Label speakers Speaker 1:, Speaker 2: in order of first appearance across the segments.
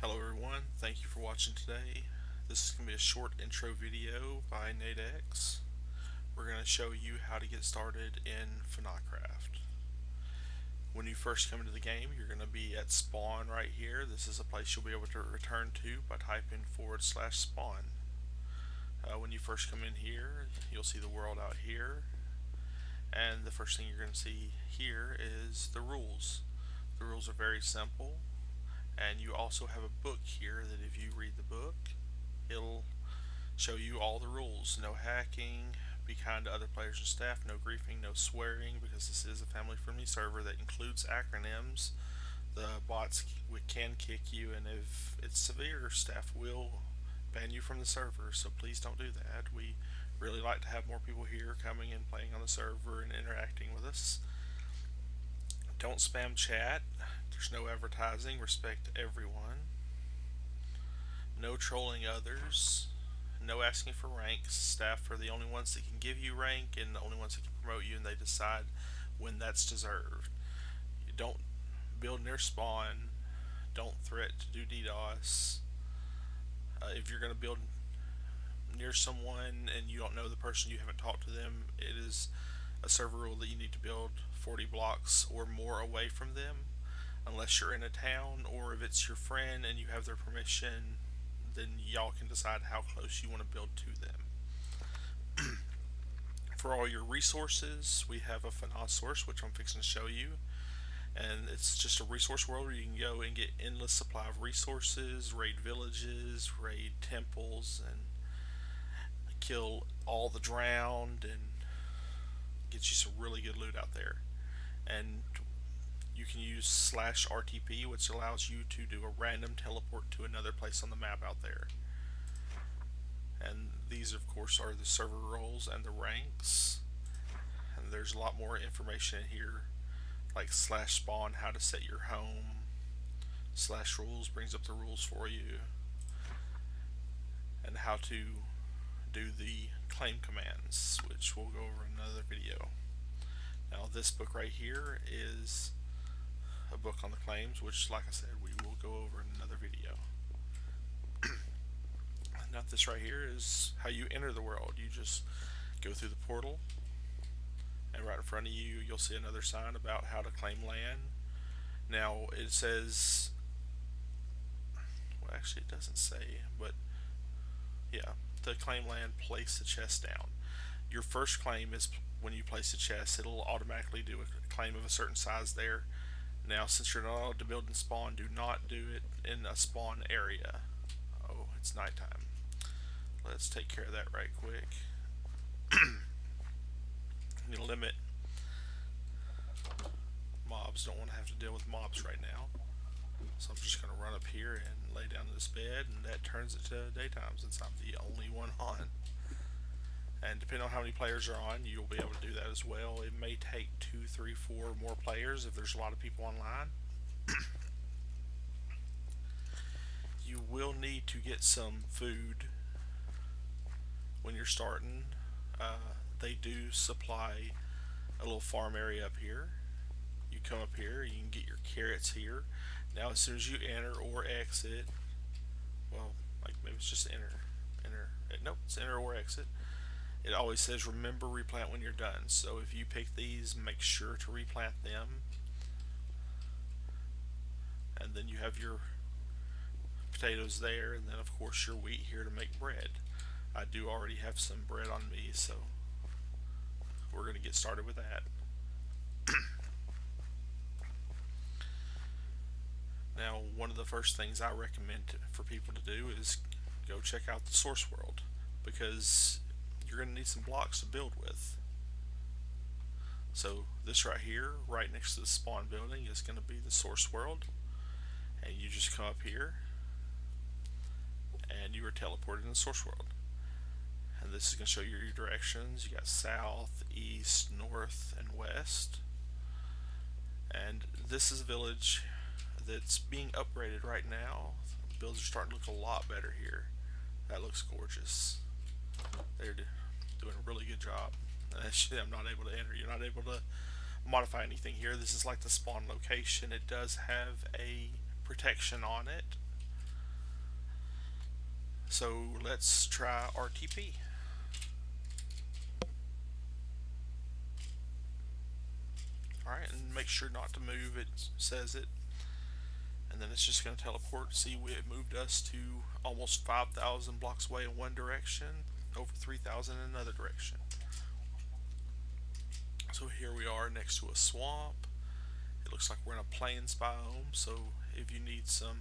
Speaker 1: Hello everyone, thank you for watching today. This is going to be a short intro video by NateX. We're going to show you how to get started in FNACraft. When you first come into the game, you're going to be at spawn right here. This is a place you'll be able to return to by typing /spawn. When you first come in here, you'll see the world out here. And the first thing you're going to see here is the rules. The rules are very simple. And you also have a book here that if you read the book, it'll show you all the rules. No hacking, be kind to other players and staff, no griefing, no swearing, because this is a family-friendly server that includes acronyms. The bots can kick you, and if it's severe, staff will ban you from the server, so please don't do that. We really like to have more people here coming and playing on the server and interacting with us. Don't spam chat. There's no advertising. Respect everyone. No trolling others. No asking for ranks. Staff are the only ones that can give you rank and the only ones that can promote you, and they decide when that's deserved. You don't build near spawn. Don't threat to do DDoS. If you're going to build near someone and you don't know the person, you haven't talked to them, it is a server rule that you need to build 40 blocks or more away from them, unless you're in a town, or if it's your friend and you have their permission, then y'all can decide how close you want to build to them. For all your resources, we have a FNA source, which I'm fixing to show you, and it's just a resource world where you can go and get endless supply of resources, raid villages, raid temples, and kill all the drowned, and get you some really good loot out there. And you can use /RTP, which allows you to do a random teleport to another place on the map out there. And these, of course, are the server roles and the ranks. And there's a lot more information in here, like /spawn, how to set your home. /rules brings up the rules for you, and how to do the claim commands, which we'll go over in another video. Now, this book right here is a book on the claims, which, like I said, we will go over in another video. Now, this right here is how you enter the world. You just go through the portal, and right in front of you, you'll see another sign about how to claim land. Now, it says, well, actually, it doesn't say, but yeah, to claim land, place the chest down. Your first claim is when you place a chest, it'll automatically do a claim of a certain size there. Now, since you're not allowed to build in spawn, do not do it in a spawn area. Oh, it's nighttime. Let's take care of that right quick. You limit mobs. Don't want to have to deal with mobs right now. So I'm just going to run up here and lay down in this bed, and that turns it to daytime since I'm the only one on. And depending on how many players are on, you'll be able to do that as well. It may take 2, 3, 4 more players if there's a lot of people online. You will need to get some food when you're starting. They do supply a little farm area up here. You come up here, you can get your carrots here. Now, as soon as you enter or exit, well, like maybe it's just enter. Nope, it's enter or exit. It always says remember replant when you're done. So if you pick these, make sure to replant them. And then you have your potatoes there, and then of course your wheat here to make bread. I do already have some bread on me, so we're going to get started with that. Now, one of the first things I recommend for people to do is go check out the source world, because you're going to need some blocks to build with. So this right here, right next to the spawn building, is going to be the source world, and you just come up here and you are teleported in the source world. And this is going to show you your directions. You got south, east, north, and west. And this is a village that's being upgraded right now. The builds are starting to look a lot better here. That looks gorgeous. They're doing a really good job. Actually, I'm not able to enter. You're not able to modify anything here. This is like the spawn location. It does have a protection on it, So let's try RTP. Alright, and make sure not to move, it says it. And then it's just going to teleport. See, it moved us to almost 5,000 blocks away in one direction, over 3,000 in another direction. So here we are next to a swamp. It looks like we're in a plains biome, so if you need some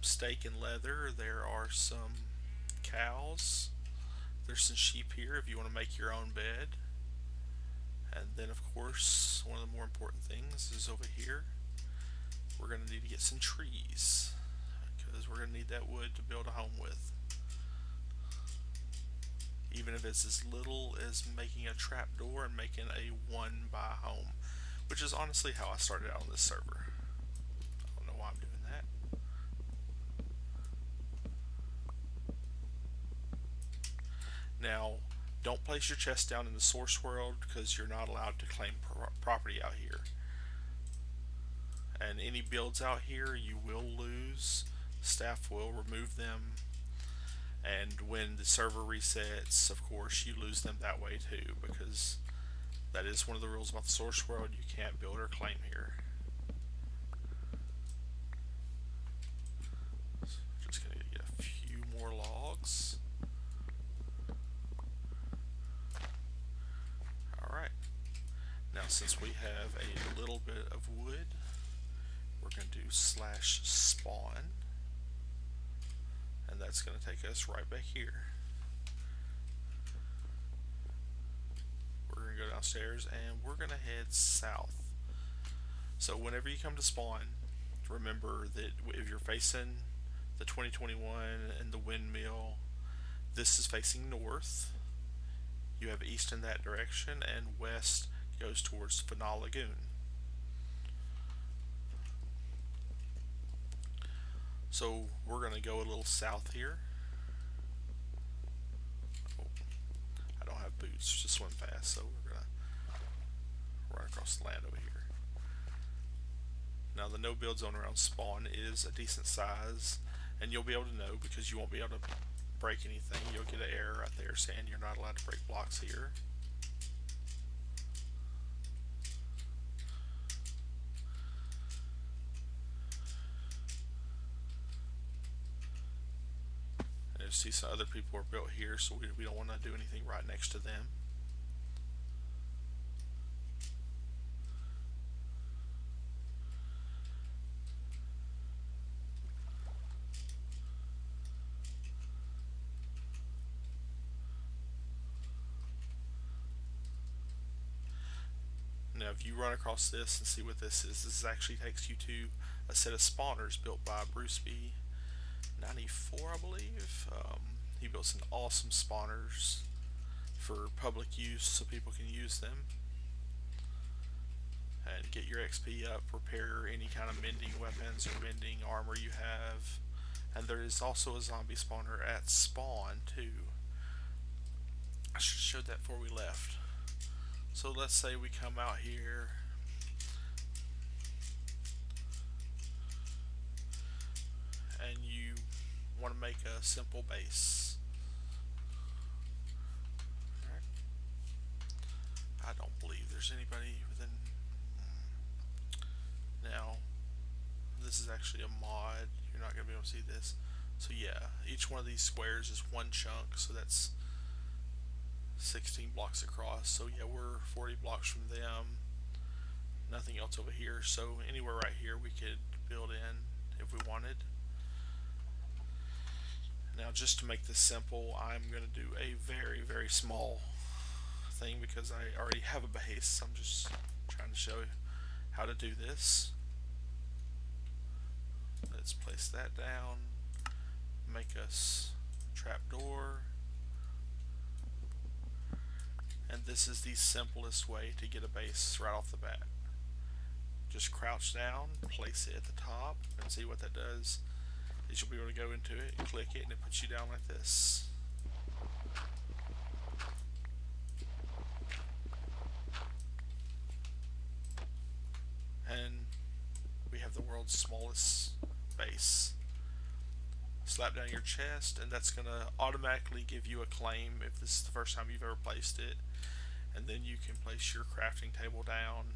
Speaker 1: steak and leather, there are some cows. There's some sheep here if you want to make your own bed. And then of course, one of the more important things is over here. We're going to need to get some trees because we're going to need that wood to build a home with. Even if it's as little as making a trapdoor and making a 1x home, which is honestly how I started out on this server. I don't know why I'm doing that. Now, don't place your chest down in the source world because you're not allowed to claim property out here. And any builds out here you will lose. Staff will remove them. And when the server resets, of course, you lose them that way too, because that is one of the rules about the source world. You can't build or claim here. So just going to get a few more logs. Alright. Now since we have a little bit of wood, we're going to do /spawn. And that's going to take us right back here. We're going to go downstairs and we're going to head south. So whenever you come to spawn, remember that if you're facing the 2021 and the windmill, this is facing north. You have east in that direction, and west goes towards FNA Lagoon. So we're going to go a little south here. Oh, I don't have boots to swim fast, so we're going to run across the land over here. Now the no build zone around spawn is a decent size, and you'll be able to know because you won't be able to break anything. You'll get an error right there saying you're not allowed to break blocks here. And you see some other people are built here, so we don't want to do anything right next to them. Now if you run across this and see what this actually takes you to a set of spawners built by Bruce B. 94, I believe. He built some awesome spawners for public use so people can use them and get your XP up, repair any kind of mending weapons or mending armor you have. And there is also a zombie spawner at spawn too. I should have showed that before we left. So let's say we come out here and you want to make a simple base. I don't believe there's anybody within. Now this is actually a mod, you're not going to be able to see this. So yeah, each one of these squares is one chunk, so that's 16 blocks across. So yeah, we're 40 blocks from them. Nothing else over here, so anywhere right here we could build in if we wanted. Now just to make this simple, I'm going to do a very, very small thing because I already have a base. I'm just trying to show you how to do this. Let's place that down, make us a trapdoor, and this is the simplest way to get a base right off the bat. Just crouch down, place it at the top, and see what that does is you'll be able to go into it, click it, and it puts you down like this. And we have the world's smallest base. slap down your chest, and that's going to automatically give you a claim if this is the first time you've ever placed it. And then you can place your crafting table down.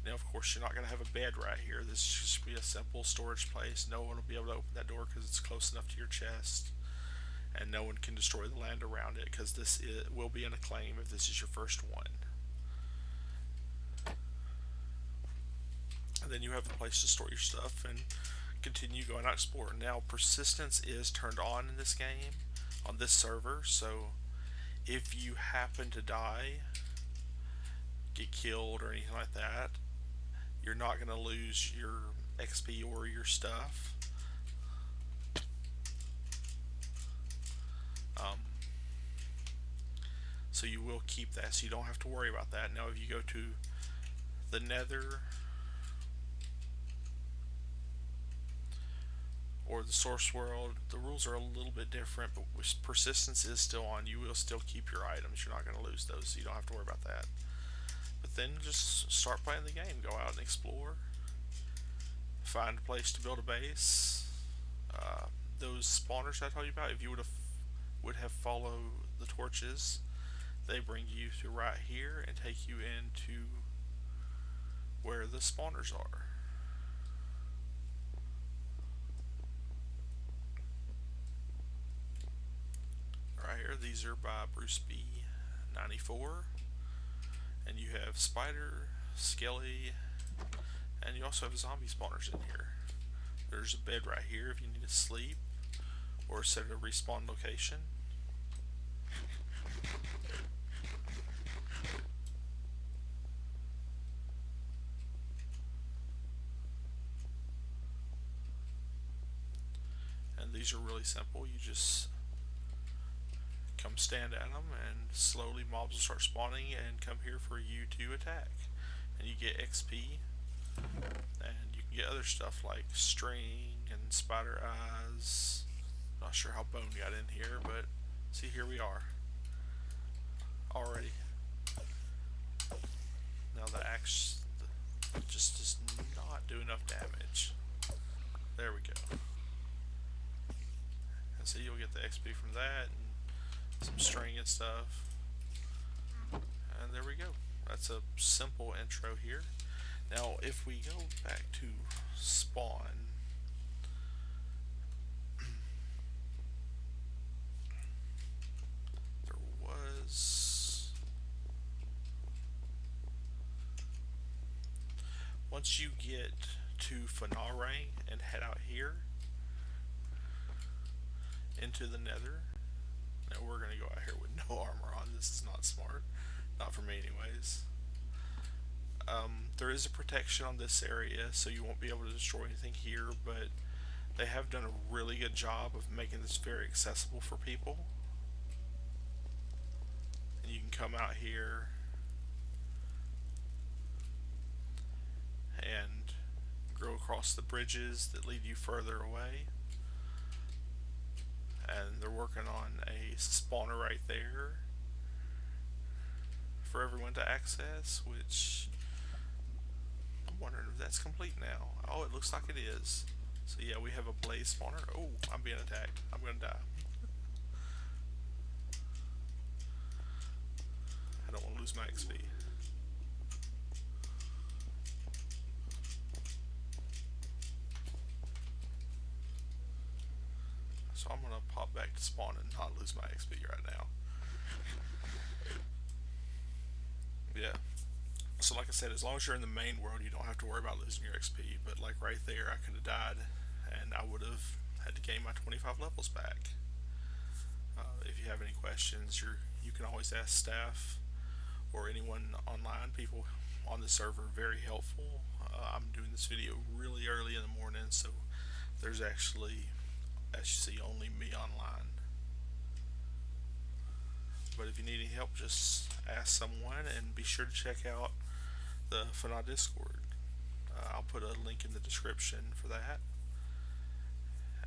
Speaker 1: Now, of course, you're not going to have a bed right here. This is just be a simple storage place. No one will be able to open that door because it's close enough to your chest, and no one can destroy the land around it because will be in a claim if this is your first one. And then you have a place to store your stuff and continue going out exploring. Now, persistence is turned on in this game, on this server, so if you happen to die, get killed, or anything like that, you're not going to lose your XP or your stuff. So you will keep that, so you don't have to worry about that. Now, if you go to the Nether or the source world, the rules are a little bit different, but persistence is still on. You will still keep your items. You're not going to lose those, so you don't have to worry about that. But then just start playing the game. Go out and explore. Find a place to build a base. Those spawners I told you about, if you would have followed the torches, they bring you to right here and take you into where the spawners are. Right here, these are by Bruce B94, and you have spider, skelly, and you also have zombie spawners in here. There's a bed right here if you need to sleep or set a respawn location. And these are really simple. You just come stand at them, and slowly mobs will start spawning and come here for you to attack. And you get XP, and you can get other stuff like string and spider eyes. Not sure how Bone got in here, but see, here we are already. Now the axe just does not do enough damage. There we go. And so you'll get the XP from that and some string and stuff. And there we go. That's a simple intro here. Now if we go back to spawn, there was, once you get to FNA and head out here into the Nether. Now we're gonna go out here with no armor on. This is not smart, not for me anyways. There is a protection on this area, so you won't be able to destroy anything here, but they have done a really good job of making this very accessible for people. And you can come out here and go across the bridges that lead you further away. And they're working on a spawner right there for everyone to access, which I'm wondering if that's complete now. Oh, it looks like it is. So yeah, we have a blaze spawner. Oh, I'm being attacked. I'm gonna die. I don't want to lose my XP. So I'm gonna pop back to spawn and not lose my XP right now. Yeah. So like I said, as long as you're in the main world, you don't have to worry about losing your XP. But like right there, I could have died, and I would have had to gain my 25 levels back. If you have any questions, you can always ask staff or anyone online. People on the server are very helpful. I'm doing this video really early in the morning, so there's actually, as you see, only me online. But if you need any help, just ask someone, and be sure to check out the FNA Discord. I'll put a link in the description for that.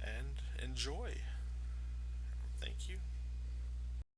Speaker 1: And enjoy. Thank you.